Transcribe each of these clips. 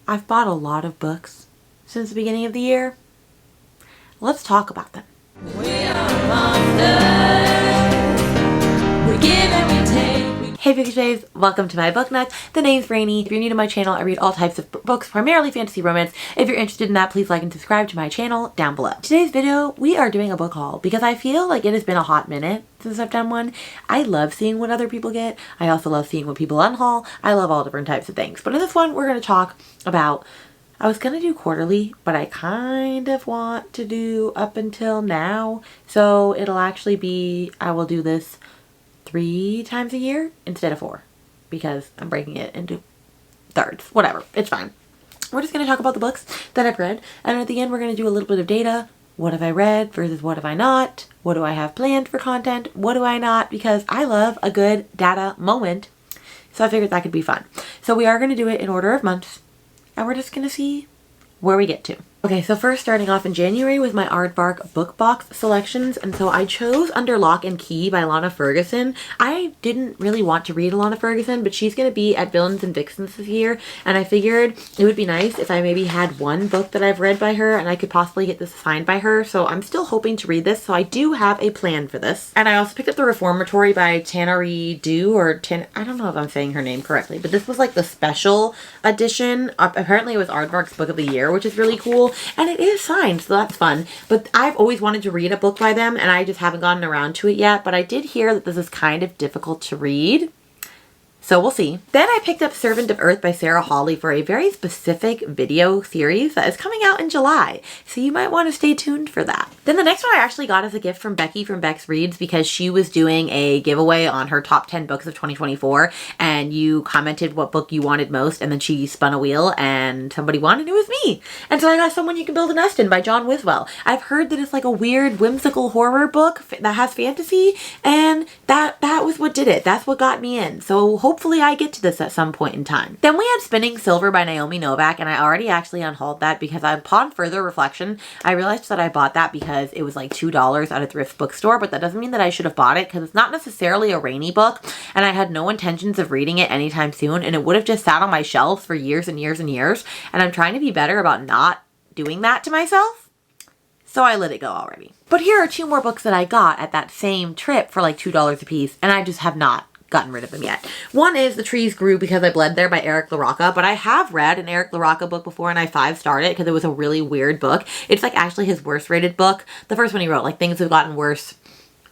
I've bought a lot of books since the beginning of the year. Let's talk about them. We are monsters. We give and we take. Hey Bookish Babes, welcome to my book nuts. The name's Rainy. If you're new to my channel, I read all types of books, primarily fantasy romance. If you're interested in that, please like and subscribe to my channel down below. Today's video, we are doing a book haul because I feel like it has been a hot minute since I've done one. I love seeing what other people get. I also love seeing what people unhaul. I love all different types of things. But in this one, we're going to talk about, I was going to do quarterly, but I kind of want to do up until now. So it'll actually be, I will do this 3 times a year instead of 4 because I'm breaking it into thirds. Whatever, it's fine. We're just going to talk about the books that I've read, and at the end we're going to do a little bit of data. What have I read versus what have I not? What do I have planned for content? What do I not? Because I love a good data moment, so I figured that could be fun. So we are going to do it in order of months, and we're just going to see where we get to. Okay, so first starting off in January with my Aardvark book box selections, and so I chose Under Lock and Key by Lana Ferguson. I didn't really want to read Lana Ferguson, but she's going to be at Villains and Vixens this year, and I figured it would be nice if I maybe had one book that I've read by her and I could possibly get this signed by her, so I'm still hoping to read this, so I do have a plan for this. And I also picked up The Reformatory by Tannery Dew, or I don't know if I'm saying her name correctly, but this was like the special edition. Apparently it was Aardvark's Book of the Year, which is really cool. And it is signed, so that's fun. But I've always wanted to read a book by them, and I just haven't gotten around to it yet. But I did hear that this is kind of difficult to read, so we'll see. Then I picked up Servant of Earth by Sarah Hawley for a very specific video series that is coming out in July, so you might want to stay tuned for that. Then the next one I actually got as a gift from Becky from Bex Reads, because she was doing a giveaway on her top 10 books of 2024, and you commented what book you wanted most, and then she spun a wheel and somebody won, and it was me. And so I got Someone You Can Build a Nest In by John Wiswell. I've heard that it's like a weird whimsical horror book that has fantasy, and that was what did it. That's what got me in. So hopefully I get to this at some point in time. Then we had Spinning Silver by Naomi Novak, and I already actually unhauled that because upon further reflection, I realized that I bought that because it was like $2 at a thrift bookstore, but that doesn't mean that I should have bought it because it's not necessarily a rainy book, and I had no intentions of reading it anytime soon, and it would have just sat on my shelves for years and years and years, and I'm trying to be better about not doing that to myself. So I let it go already. But here are 2 more books that I got at that same trip for like $2 a piece, and I just have not gotten rid of them yet. One is The Trees Grew Because I Bled There by Eric LaRocca, but I have read an Eric LaRocca book before, and I 5-starred it because it was a really weird book. It's like actually his worst rated book. The first one he wrote, like Things Have Gotten Worse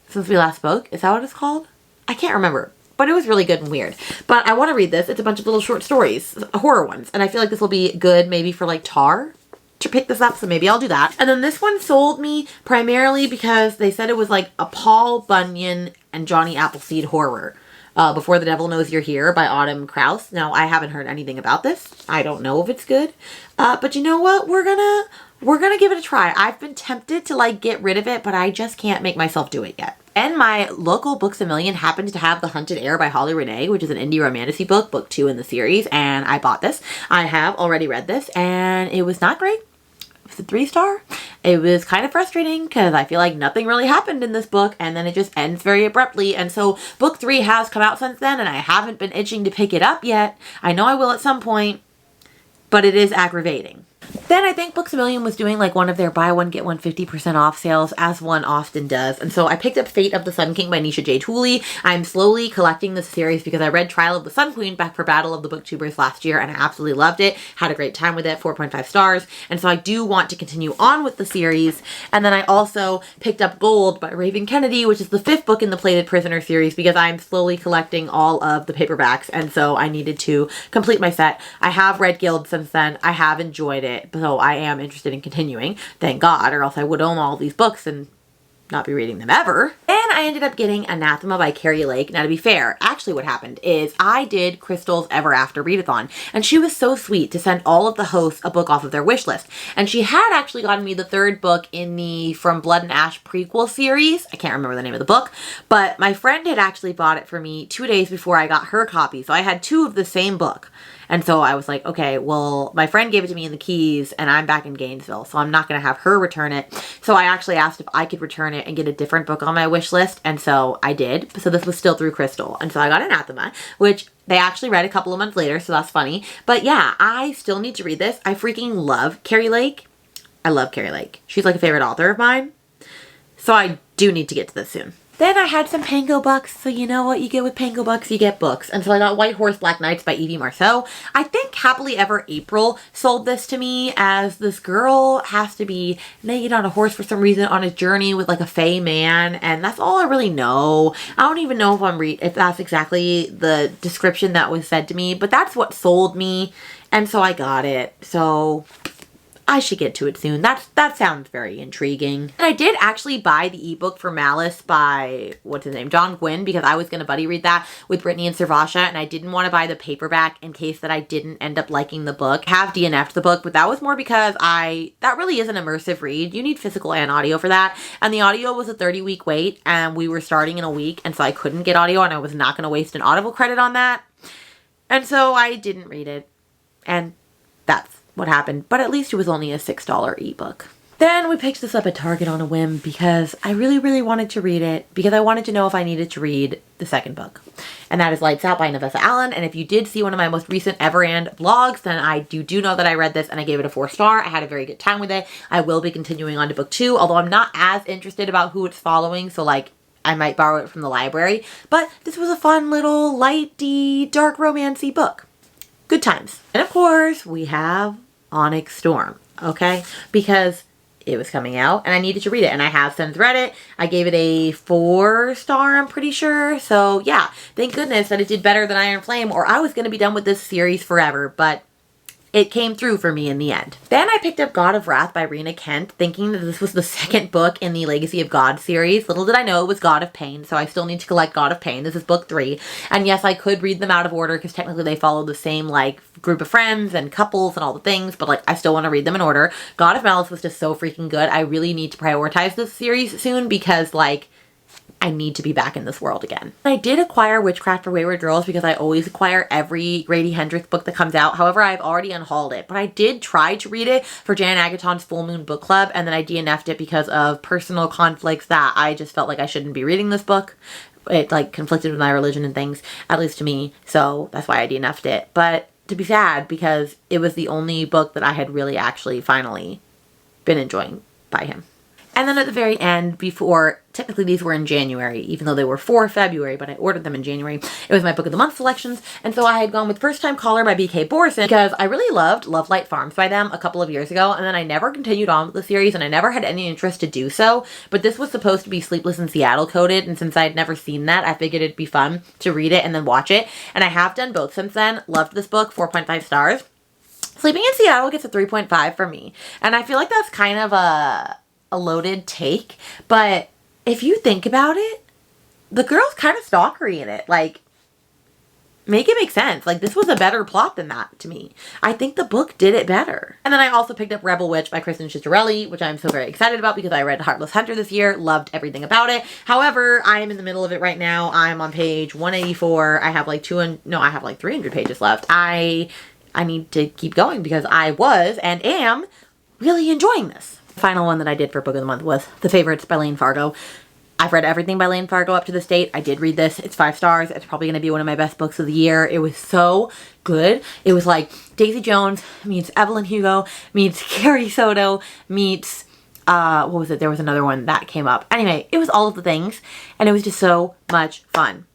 Since We Last Spoke. Is that what it's called? I can't remember. But it was really good and weird. But I want to read this. It's a bunch of little short stories, horror ones, and I feel like this will be good maybe for like Tar to pick this up, so maybe I'll do that. And then this one sold me primarily because they said it was like a Paul Bunyan and Johnny Appleseed horror. Before the Devil Knows You're Here by Autumn Krause. Now, I haven't heard anything about this. I don't know if it's good. But you know what? We're gonna give it a try. I've been tempted to like get rid of it, but I just can't make myself do it yet. And my local Books A Million happened to have The Hunted Heir by Holly Renee, which is an indie romantasy book, book 2 in the series, and I bought this. I have already read this, and it was not great. It was a 3-star. It was kind of frustrating because I feel like nothing really happened in this book, and then it just ends very abruptly. And so book 3 has come out since then, and I haven't been itching to pick it up yet. I know I will at some point, but it is aggravating. Then I think Books A Million was doing like one of their buy one get one 50% off sales, as one often does. And so I picked up Fate of the Sun King by Nisha J. Tooley. I'm slowly collecting this series because I read Trial of the Sun Queen back for Battle of the Booktubers last year, and I absolutely loved it. Had a great time with it, 4.5 stars. And so I do want to continue on with the series. And then I also picked up Gold by Raven Kennedy, which is the 5th book in the Plated Prisoner series, because I'm slowly collecting all of the paperbacks, and so I needed to complete my set. I have read Guild since then. I have enjoyed it, so I am interested in continuing, thank God, or else I would own all these books and not be reading them ever. And I ended up getting Anathema by Carrie Lake. Now, to be fair, actually what happened is I did Crystal's Ever After readathon, and she was so sweet to send all of the hosts a book off of their wish list. And she had actually gotten me the 3rd book in the From Blood and Ash prequel series. I can't remember the name of the book, but my friend had actually bought it for me 2 days before I got her copy, so I had 2 of the same book. And so I was like, okay, well, my friend gave it to me in the Keys and I'm back in Gainesville, so I'm not going to have her return it. So I actually asked if I could return it and get a different book on my wish list. And so I did. So this was still through Crystal. And so I got Anathema, which they actually read a couple of months later. So that's funny. But yeah, I still need to read this. I freaking love Carrie Lake. I love Carrie Lake. She's like a favorite author of mine. So I do need to get to this soon. Then I had some Pango Bucks, so you know what you get with Pango Bucks, you get books. And so I got White Horse Black Nights by Evie Marceau. I think Happily Ever April sold this to me as this girl has to be naked on a horse for some reason on a journey with like a fae man, and that's all I really know. I don't even know if that's exactly the description that was said to me, but that's what sold me, and so I got it. So I should get to it soon. That sounds very intriguing. And I did actually buy the ebook for Malice by, what's his name, John Gwynn, because I was going to buddy read that with Brittany and Servasha, and I didn't want to buy the paperback in case that I didn't end up liking the book. I have DNF'd the book, but that was more because that really is an immersive read. You need physical and audio for that. And the audio was a 30-week wait, and we were starting in a week, and so I couldn't get audio, and I was not going to waste an Audible credit on that. And so I didn't read it. And that's what happened, but at least it was only a $6 ebook. Then we picked this up at Target on a whim because I really, really wanted to read it because I wanted to know if I needed to read the second book. And that is Lights Out by Navessa Allen. And if you did see one of my most recent Everand vlogs, then I do know that I read this and I gave it a 4-star. I had a very good time with it. I will be continuing on to book 2, although I'm not as interested about who it's following. So like, I might borrow it from the library, but this was a fun little lighty, dark romancy book. Good times. And of course, we have Onyx Storm, okay? Because it was coming out and I needed to read it, and I have since read it. I gave it a 4-star, I'm pretty sure. So yeah, thank goodness that it did better than Iron Flame, or I was going to be done with this series forever, but it came through for me in the end. Then I picked up God of Wrath by Rena Kent, thinking that this was the second book in the Legacy of God series. Little did I know it was God of Pain, so I still need to collect God of Pain. This is book 3. And yes, I could read them out of order because technically they follow the same like group of friends and couples and all the things, but like I still want to read them in order. God of Malice was just so freaking good. I really need to prioritize this series soon because like I need to be back in this world again. I did acquire Witchcraft for Wayward Girls because I always acquire every Grady Hendrix book that comes out. However, I've already unhauled it, but I did try to read it for Jan Agaton's Full Moon Book Club, and then I DNF'd it because of personal conflicts that I just felt like I shouldn't be reading this book. It like conflicted with my religion and things, at least to me, so that's why I DNF'd it. But to be sad, because it was the only book that I had really actually finally been enjoying by him. And then at the very end, before, technically these were in January, even though they were for February, but I ordered them in January. It was my Book of the Month selections. And so I had gone with First Time Caller by B.K. Borson because I really loved Love Light Farms by them a couple of years ago. And then I never continued on with the series and I never had any interest to do so. But this was supposed to be Sleepless in Seattle coded. And since I had never seen that, I figured it'd be fun to read it and then watch it. And I have done both since then. Loved this book, 4.5 stars. Sleeping in Seattle gets a 3.5 from me. And I feel like that's kind of a loaded take, but if you think about it, the girl's kind of stalkery in it. Like, make it make sense. Like, this was a better plot than that to me. I think the book did it better. And then I also picked up Rebel Witch by Kristen Schizzarelli, which I'm so very excited about because I read Heartless Hunter this year, loved everything about it. However, I am in the middle of it right now. I'm on page 184. I have like I have like 300 pages left. I need to keep going because I was and am really enjoying this. The final one that I did for Book of the Month was The Favorites by Lane Fargo. I've read everything by Lane Fargo up to this date. I did read this. It's 5 stars. It's probably going to be one of my best books of the year. It was so good. It was like Daisy Jones meets Evelyn Hugo meets Carrie Soto meets, what was it? There was another one that came up. Anyway, it was all of the things and it was just so much fun.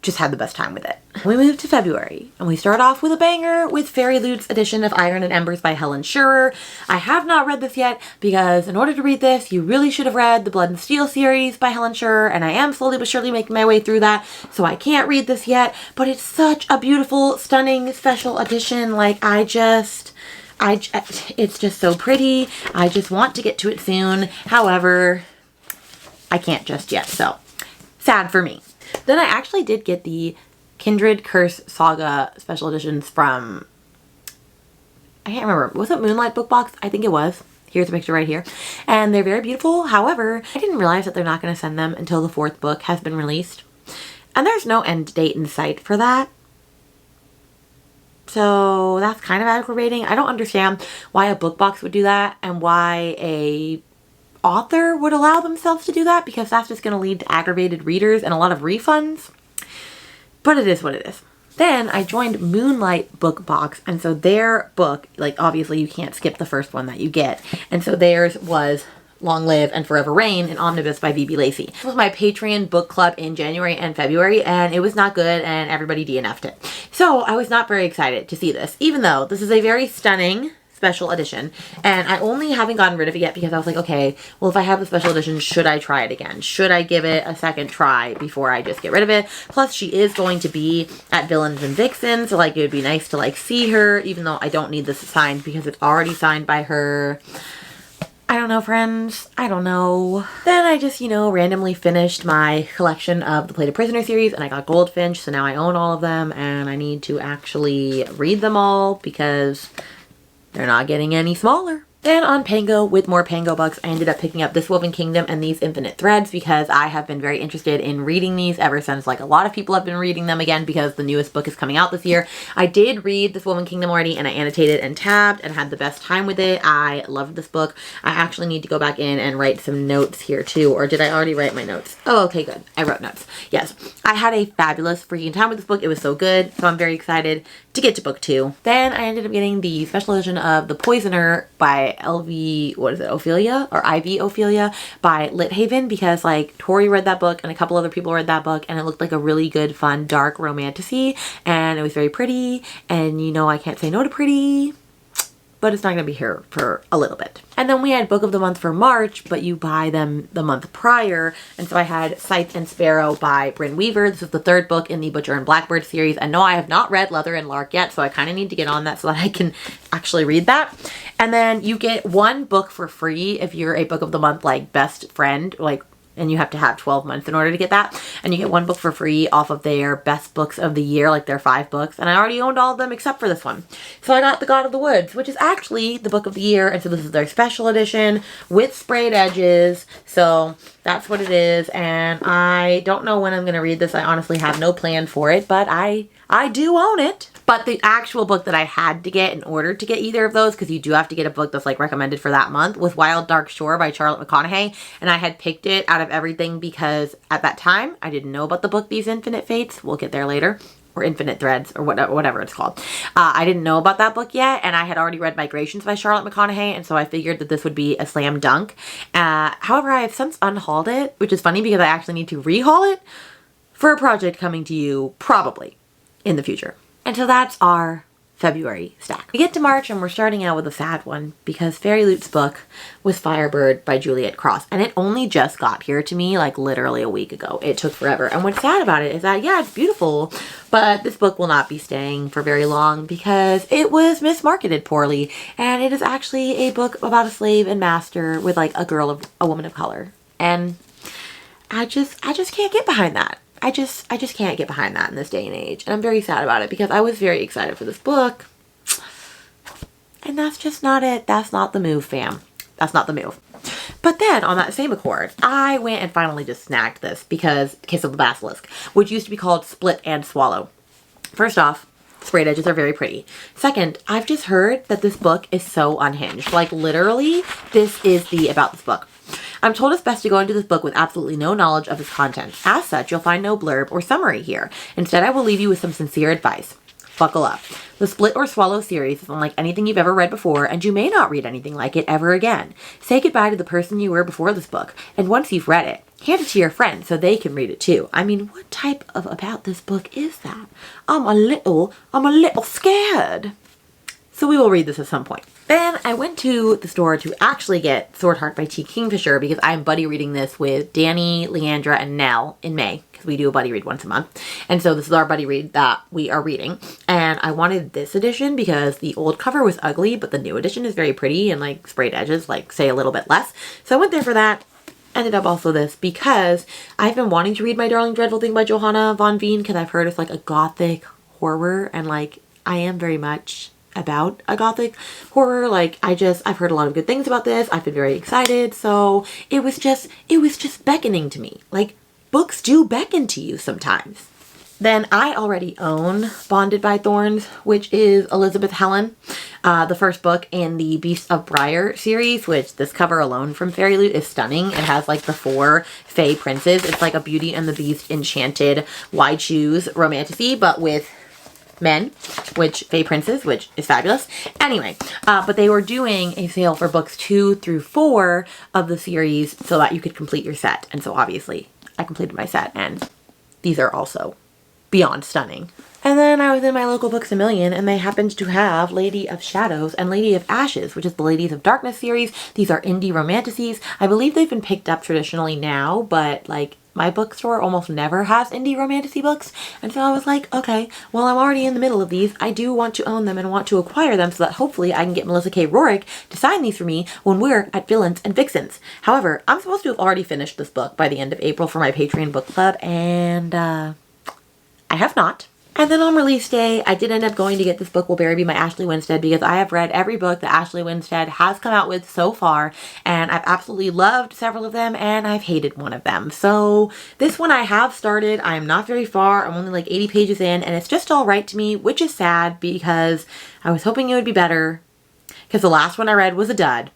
Just had the best time with it. We moved to February and we start off with a banger with Fairy Lute's edition of Iron and Embers by Helen Schurer. I have not read this yet because in order to read this, you really should have read the Blood and Steel series by Helen Schurer, and I am slowly but surely making my way through that, so I can't read this yet, but it's such a beautiful, stunning special edition. Like, it's just so pretty. I just want to get to it soon. However, I can't just yet, so sad for me. Then I actually did get the Kindred Curse Saga special editions from, I can't remember, was it Moonlight Book Box? I think it was. Here's a picture right here. And they're very beautiful. However, I didn't realize that they're not going to send them until the 4th book has been released. And there's no end date in sight for that. So that's kind of aggravating. I don't understand why a book box would do that and why a author would allow themselves to do that, because that's just going to lead to aggravated readers and a lot of refunds. But it is what it is. Then I joined Moonlight Book Box, and so their book, like obviously you can't skip the first one that you get, and so theirs was Long Live and Forever Reign, an omnibus by V.B. Lacey. This was my Patreon book club in January and February, and it was not good, and everybody DNF'd it. So I was not very excited to see this, even though this is a very stunning special edition, and I only haven't gotten rid of it yet because I was like, okay, well, if I have the special edition, should I try it again? Should I give it a second try before I just get rid of it? Plus, she is going to be at Villains and Vixens, so like it would be nice to like see her, even though I don't need this signed because it's already signed by her. I don't know, friends. I don't know. Then I just, you know, randomly finished my collection of the Plated Prisoner series, and I got Goldfinch, so now I own all of them, and I need to actually read them all because they're not getting any smaller. Then on Pango, with more Pango bucks, I ended up picking up This Woven Kingdom and These Infinite Threads because I have been very interested in reading these ever since, like, a lot of people have been reading them again because the newest book is coming out this year. I did read This Woven Kingdom already, and I annotated and tabbed and had the best time with it. I loved this book. I actually need to go back in and write some notes here too, or did I already write my notes? Oh, okay, good. I wrote notes. Yes, I had a fabulous freaking time with this book. It was so good, so I'm very excited to get to book 2. Then I ended up getting the special edition of The Poisoner by Ophelia or Ivy Ophelia by Lit Haven, because like Tori read that book and a couple other people read that book, and it looked like a really good, fun, dark romantasy, and it was very pretty, and you know I can't say no to pretty, but it's not going to be here for a little bit. And then we had Book of the Month for March, but you buy them the month prior. And so I had Scythe and Sparrow by Bryn Weaver. This is the 3rd book in the Butcher and Blackbird series. And no, I have not read Leather and Lark yet, so I kind of need to get on that so that I can actually read that. And then you get 1 book for free if you're a Book of the Month, like, best friend, like, and you have to have 12 months in order to get that. And you get 1 book for free off of their best books of the year, like their 5 books. And I already owned all of them except for this one. So I got The God of the Woods, which is actually the book of the year. And so this is their special edition with sprayed edges. So that's what it is. And I don't know when I'm going to read this. I honestly have no plan for it, but I do own it. But the actual book that I had to get in order to get either of those, because you do have to get a book that's like recommended for that month, was Wild Dark Shore by Charlotte McConaughey. And I had picked it out of everything because at that time I didn't know about the book These Infinite Fates. We'll get there later. Or Infinite Threads, or whatever it's called. I didn't know about that book yet, and I had already read Migrations by Charlotte McConaughey, and so I figured that this would be a slam dunk. However, I have since unhauled it, which is funny because I actually need to rehaul it for a project coming to you probably in the future. And so that's our February stack. We get to March and we're starting out with a sad one because Fairy Loot's book was Firebird by Juliet Cross, and it only just got here to me like literally a week ago. It took forever. And what's sad about it is that, yeah, it's beautiful, but this book will not be staying for very long because it was mismarketed poorly, and it is actually a book about a slave and master with like a woman of color. And I just can't get behind that. I just can't get behind that in this day and age. And I'm very sad about it because I was very excited for this book. And that's just not it. That's not the move, fam. That's not the move. But then on that same accord, I went and finally just snagged this because Kiss of the Basilisk, which used to be called Split and Swallow. First off, sprayed edges are very pretty. Second, I've just heard that this book is so unhinged. Like literally, this is the about this book. I'm told it's best to go into this book with absolutely no knowledge of its content. As such, you'll find no blurb or summary here. Instead, I will leave you with some sincere advice. Buckle up. The Split or Swallow series is unlike anything you've ever read before, and you may not read anything like it ever again. Say goodbye to the person you were before this book, and once you've read it, hand it to your friends so they can read it too. I mean, what type of about this book is that? I'm a little scared. So we will read this at some point. Then I went to the store to actually get Sword Heart by T. Kingfisher because I'm buddy reading this with Danny, Leandra, and Nell in May because we do a buddy read once a month. And so this is our buddy read that we are reading. And I wanted this edition because the old cover was ugly, but the new edition is very pretty and like sprayed edges, like say a little bit less. So I went there for that. Ended up also this because I've been wanting to read My Darling Dreadful Thing by Johanna von Veen because I've heard it's like a gothic horror, and like I am very much about a gothic horror. Like I've heard a lot of good things about this. I've been very excited. So it was just beckoning to me. Like books do beckon to you sometimes. Then I already own Bonded by Thorns, which is Elizabeth Helen, the first book in the Beasts of Briar series, which this cover alone from Fairy Loot is stunning. It has like the 4 Fae princes. It's like a Beauty and the Beast enchanted wide shoes romantasy, but with men, which Fae princes, which is fabulous. Anyway, but they were doing a sale for books 2 through 4 of the series so that you could complete your set. And so obviously I completed my set, and these are also beyond stunning. And then I was in my local Books A Million, and they happened to have Lady of Shadows and Lady of Ashes, which is the Ladies of Darkness series. These are indie romantasies. I believe they've been picked up traditionally now, but like my bookstore almost never has indie romantasy books. And so I was like, okay, well, I'm already in the middle of these. I do want to own them and want to acquire them so that hopefully I can get Melissa K. Rorick to sign these for me when we're at Villains and Vixens. However, I'm supposed to have already finished this book by the end of April for my Patreon book club, and I have not. And then on release day, I did end up going to get this book, Will Barry Be My Ashley Winstead, because I have read every book that Ashley Winstead has come out with so far, and I've absolutely loved several of them, and I've hated one of them. So this one I have started. I'm not very far. I'm only like 80 pages in, and it's just all right to me, which is sad because I was hoping it would be better, because the last one I read was a dud.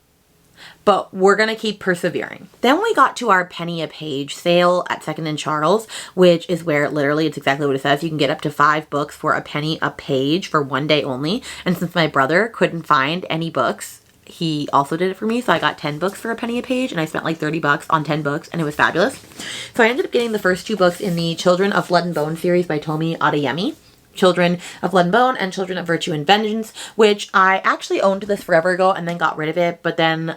But we're going to keep persevering. Then we got to our penny a page sale at 2nd and Charles, which is where literally it's exactly what it says. You can get up to 5 books for a penny a page for one day only. And since my brother couldn't find any books, he also did it for me. So I got 10 books for a penny a page, and I spent like 30 bucks on 10 books, and it was fabulous. So I ended up getting the first 2 books in the Children of Blood and Bone series by Tomi Adeyemi. Children of Blood and Bone and Children of Virtue and Vengeance, which I actually owned this forever ago and then got rid of it, but then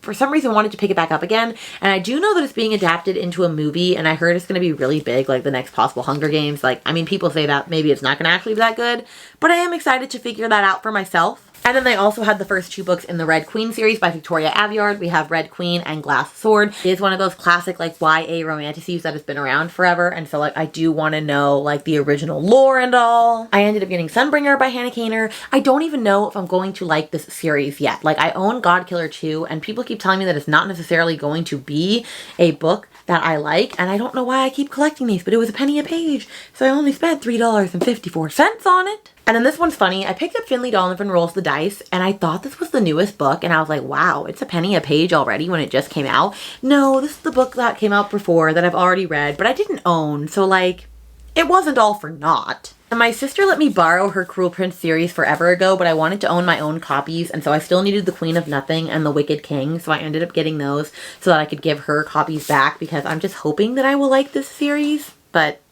for some reason wanted to pick it back up again. And I do know that it's being adapted into a movie, and I heard it's going to be really big, like the next possible Hunger Games. Like, I mean, people say that maybe it's not going to actually be that good, but I am excited to figure that out for myself. And then they also had the first 2 books in the Red Queen series by Victoria Aveyard. We have Red Queen and Glass Sword. It is one of those classic like YA romantasies that has been around forever. And so like I do want to know like the original lore and all. I ended up getting Sunbringer by Hannah Kaner. I don't even know if I'm going to like this series yet. Like I own Godkiller 2, and people keep telling me that it's not necessarily going to be a book that I like, and I don't know why I keep collecting these, but it was a penny a page, so I only spent $3.54 on it. And then this one's funny. I picked up Finley Donovan Rolls the Dice, and I thought this was the newest book, and I was like, wow, it's a penny a page already when it just came out. No, this is the book that came out before that I've already read, but I didn't own, so like, it wasn't all for naught. And my sister let me borrow her Cruel Prince series forever ago, but I wanted to own my own copies, and so I still needed The Queen of Nothing and The Wicked King, so I ended up getting those so that I could give her copies back, because I'm just hoping that I will like this series, but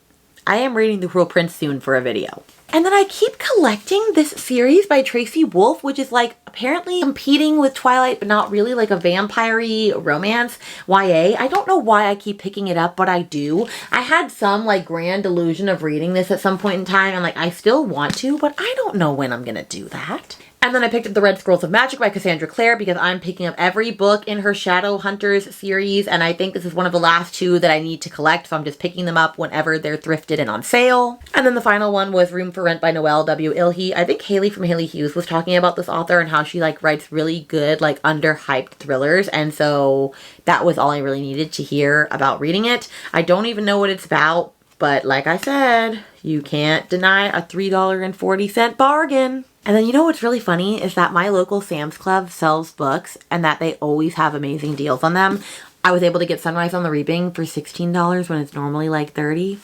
I am reading The Cruel Prince soon for a video. And then I keep collecting this series by Tracy Wolff, which is like apparently competing with Twilight, but not really, like a vampire-y romance YA. I don't know why I keep picking it up, but I do. I had some like grand delusion of reading this at some point in time, and like I still want to, but I don't know when I'm gonna do that. And then I picked up The Red Scrolls of Magic by Cassandra Clare because I'm picking up every book in her Shadowhunters series, and I think this is one of the last 2 that I need to collect, so I'm just picking them up whenever they're thrifted and on sale. And then the final one was Room for Rent by Noelle W. Ilhe. I think Haley from Haley Hughes was talking about this author and how she like writes really good, like underhyped thrillers, and so that was all I really needed to hear about reading it. I don't even know what it's about, but like I said, you can't deny a $3.40 bargain. And then you know what's really funny is that my local Sam's Club sells books and that they always have amazing deals on them. I was able to get Sunrise on the Reaping for $16 when it's normally like $30.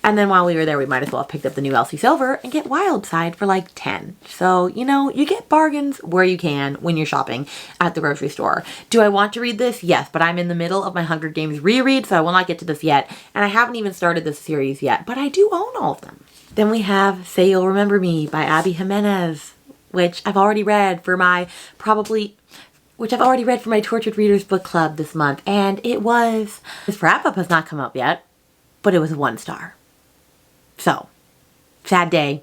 And then while we were there, we might as well have picked up the new Elsie Silver and get Wildside for like $10. So, you know, you get bargains where you can when you're shopping at the grocery store. Do I want to read this? Yes, but I'm in the middle of my Hunger Games reread, so I will not get to this yet. And I haven't even started this series yet, but I do own all of them. Then we have Say You'll Remember Me by Abby Jimenez, which I've already read for my Tortured Readers book club this month. And this wrap-up has not come up yet, but it was 1 star. So, sad day.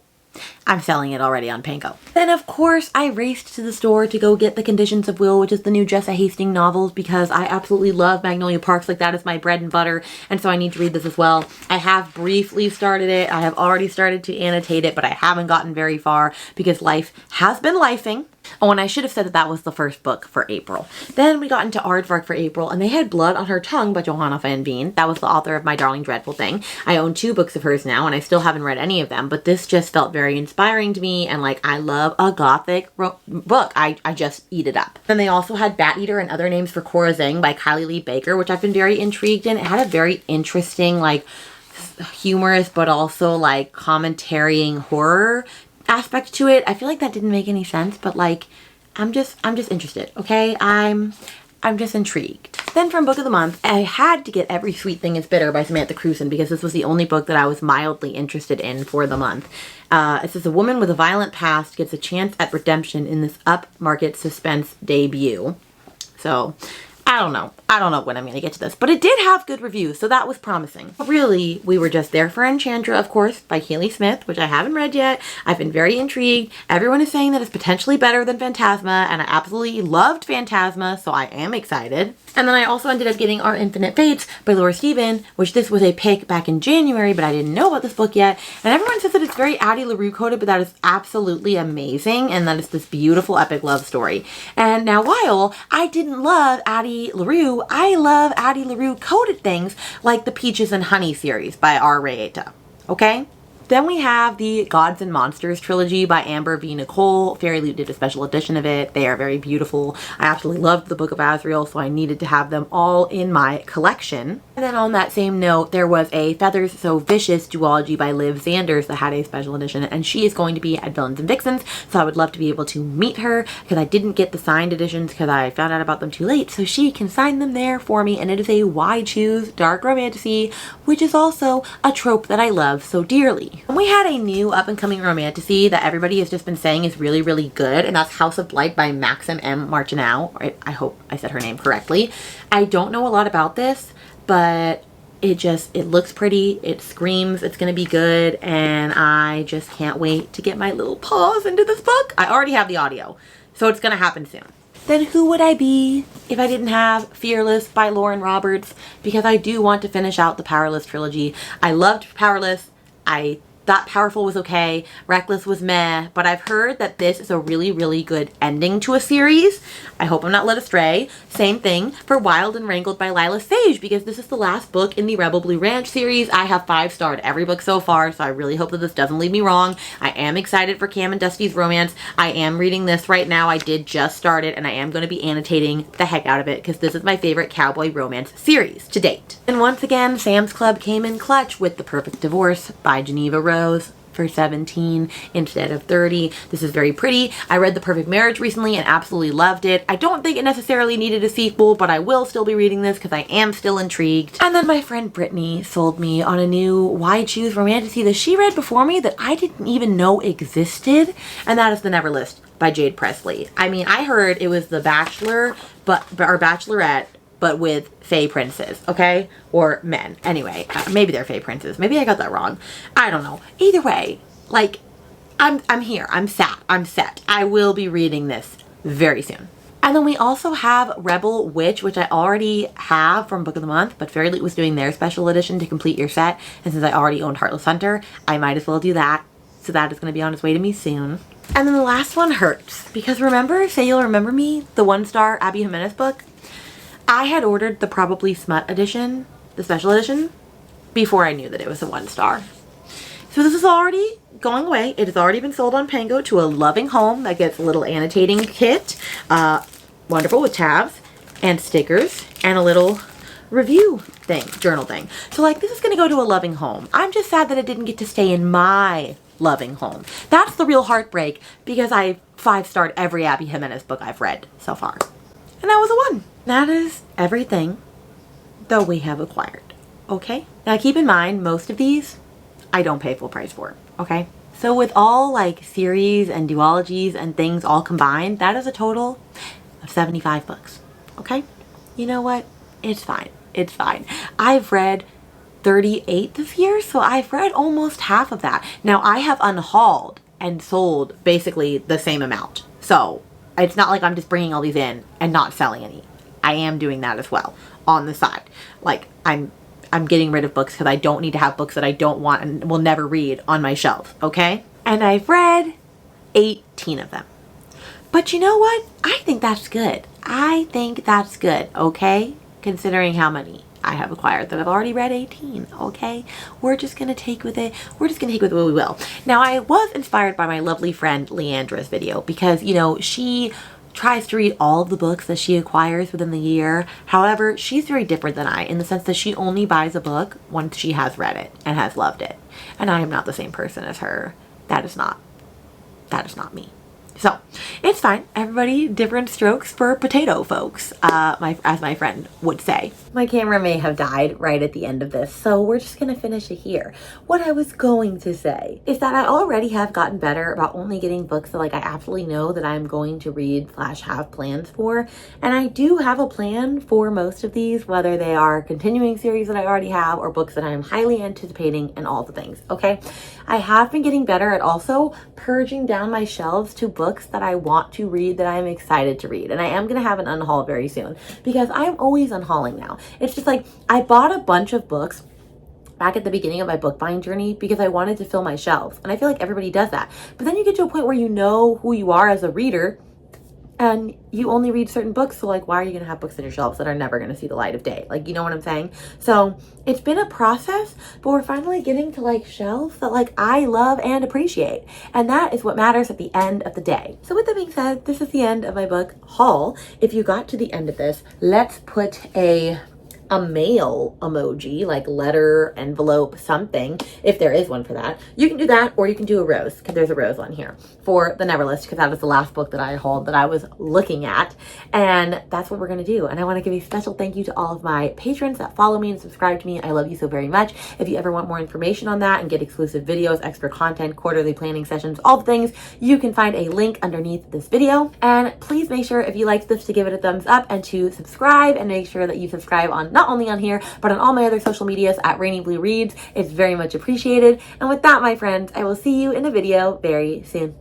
I'm selling it already on Panko. Then, of course, I raced to the store to go get The Conditions of Will, which is the new Jessa Hastings novels, because I absolutely love Magnolia Parks. Like, that is my bread and butter, and so I need to read this as well. I have briefly started it. I have already started to annotate it, but I haven't gotten very far because life has been lifing. Oh, and I should have said that that was the first book for April. Then we got into Aardvark for April, and they had Blood on Her Tongue by Johanna van Veen. That was the author of My Darling Dreadful Thing. I own 2 books of hers now, and I still haven't read any of them, but this just felt very inspiring to me, and like, I love a gothic book. I just eat it up. Then they also had Bat Eater and Other Names for Cora Zing by Kylie Lee Baker, which I've been very intrigued in. It had a very interesting, like, humorous, but also like commentarying horror aspect to it. I feel like that didn't make any sense, but like, I'm just interested, okay? I'm just intrigued. Then from Book of the Month, I had to get Every Sweet Thing is Bitter by Samantha Crewson because this was the only book that I was mildly interested in for the month. It says a woman with a violent past gets a chance at redemption in this upmarket suspense debut. So, I don't know when I'm going to get to this, but it did have good reviews, so that was promising. Really, we were just there for Enchantra, of course, by Kaylee Smith, which I haven't read yet. I've been very intrigued. Everyone is saying that it's potentially better than Phantasma, and I absolutely loved Phantasma, so I am excited. And then I also ended up getting Our Infinite Fates by Laura Steven, which this was a pick back in January, but I didn't know about this book yet. And everyone says that it's very Addie LaRue coded, but that is absolutely amazing, and that it's this beautiful epic love story. And now, while I didn't love Addie LaRue, I love Addie LaRue coded things like the Peaches and Honey series by R. Rayeta. Okay? Then we have the Gods and Monsters trilogy by Amber V. Nicole. Fairy Loot did a special edition of it. They are very beautiful. I absolutely loved the Book of Azrael, so I needed to have them all in my collection. And then on that same note, there was a Feathers So Vicious duology by Liv Zanders that had a special edition, and she is going to be at Villains and Vixens, so I would love to be able to meet her because I didn't get the signed editions because I found out about them too late, so she can sign them there for me, and it is a Why Choose dark romantasy, which is also a trope that I love so dearly. And we had a new up-and-coming romantasy that everybody has just been saying is really, really good, and that's House of Blight by Maxim M. Martineau. I hope I said her name correctly. I don't know a lot about this, but it looks pretty, it screams it's gonna be good, and I just can't wait to get my little paws into this book. I already have the audio, so it's gonna happen soon. Then who would I be if I didn't have Fearless by Lauren Roberts? Because I do want to finish out the Powerless trilogy. I loved Powerless. I thought Powerful was okay. Reckless was meh. But I've heard that this is a really, really good ending to a series. I hope I'm not led astray. Same thing for Wild and Wrangled by Lila Sage, because this is the last book in the Rebel Blue Ranch series. I have 5-starred every book so far, so I really hope that this doesn't lead me wrong. I am excited for Cam and Dusty's romance. I am reading this right now. I did just start it, and I am going to be annotating the heck out of it because this is my favorite cowboy romance series to date. And once again, Sam's Club came in clutch with The Perfect Divorce by Geneva Rose for $17 instead of $30. This is very pretty. I read The Perfect Marriage recently and absolutely loved it. I don't think it necessarily needed a sequel, but I will still be reading this because I am still intrigued. And then my friend Brittany sold me on a new Why Choose romantasy that she read before me that I didn't even know existed, and that is The Neverlist by Jade Presley. I mean, I heard it was The Bachelor, or Bachelorette, but with fae princes, okay? Or men. Anyway, maybe they're fae princes. Maybe I got that wrong. I don't know. Either way, like, I'm here. I'm set. I will be reading this very soon. And then we also have Rebel Witch, which I already have from Book of the Month, but Fairy Loot was doing their special edition to complete your set. And since I already owned Heartless Hunter, I might as well do that. So that is going to be on its way to me soon. And then the last one hurts. Because remember, Say You'll Remember Me, the 1-star Abby Jimenez book? I had ordered the Probably Smut edition, the special edition, before I knew that it was a 1-star. So this is already going away. It has already been sold on Pango to a loving home that gets a little annotating kit. Wonderful, with tabs and stickers and a little review thing, journal thing. So like, this is going to go to a loving home. I'm just sad that it didn't get to stay in my loving home. That's the real heartbreak, because I 5-starred every Abby Jimenez book I've read so far. And that was a 1. That is everything that we have acquired, okay? Now keep in mind, most of these I don't pay full price for, okay? So with all like series and duologies and things all combined, that is a total of 75 books, okay? You know what? It's fine. It's fine. I've read 38 this year, so I've read almost half of that. Now I have unhauled and sold basically the same amount. So it's not like I'm just bringing all these in and not selling any. I am doing that as well on the side. Like, I'm getting rid of books because I don't need to have books that I don't want and will never read on my shelf, okay? And I've read 18 of them. But you know what? I think that's good. I think that's good, okay? Considering how many I have acquired that I've already read 18, okay? We're just gonna take with it. We're just gonna take with what we will. Now, I was inspired by my lovely friend Leandra's video because, you know, she tries to read all of the books that she acquires within the year. However, she's very different than I in the sense that she only buys a book once she has read it and has loved it. And I am not the same person as her. That is not me. So it's fine. Everybody different strokes for potato folks, as my friend would say. My camera may have died right at the end of this, so we're just gonna finish it here. What I was going to say is that I already have gotten better about only getting books that like I absolutely know that I'm going to read / have plans for. And I do have a plan for most of these, whether they are continuing series that I already have or books that I am highly anticipating and all the things, okay? I have been getting better at also purging down my shelves to books that I want to read, that I'm excited to read. And I am going to have an unhaul very soon because I'm always unhauling now. It's just like I bought a bunch of books back at the beginning of my book buying journey because I wanted to fill my shelves. And I feel like everybody does that. But then you get to a point where you know who you are as a reader and you only read certain books. So like, why are you going to have books on your shelves that are never going to see the light of day? Like, you know what I'm saying? So it's been a process, but we're finally getting to like shelves that like I love and appreciate. And that is what matters at the end of the day. So with that being said, this is the end of my book haul. If you got to the end of this, let's put a mail emoji, like letter, envelope, something, if there is one for that. You can do that, or you can do a rose, because there's a rose on here for the Neverlist, because that was the last book that I hauled that I was looking at, and that's what we're going to do. And I want to give a special thank you to all of my patrons that follow me and subscribe to me. I love you so very much. If you ever want more information on that and get exclusive videos, extra content, quarterly planning sessions, all the things, you can find a link underneath this video. And please make sure if you liked this to give it a thumbs up and to subscribe, and make sure that you subscribe on not only on here, but on all my other social medias at rainybluereads. It's very much appreciated. And with that, my friends, I will see you in a video very soon.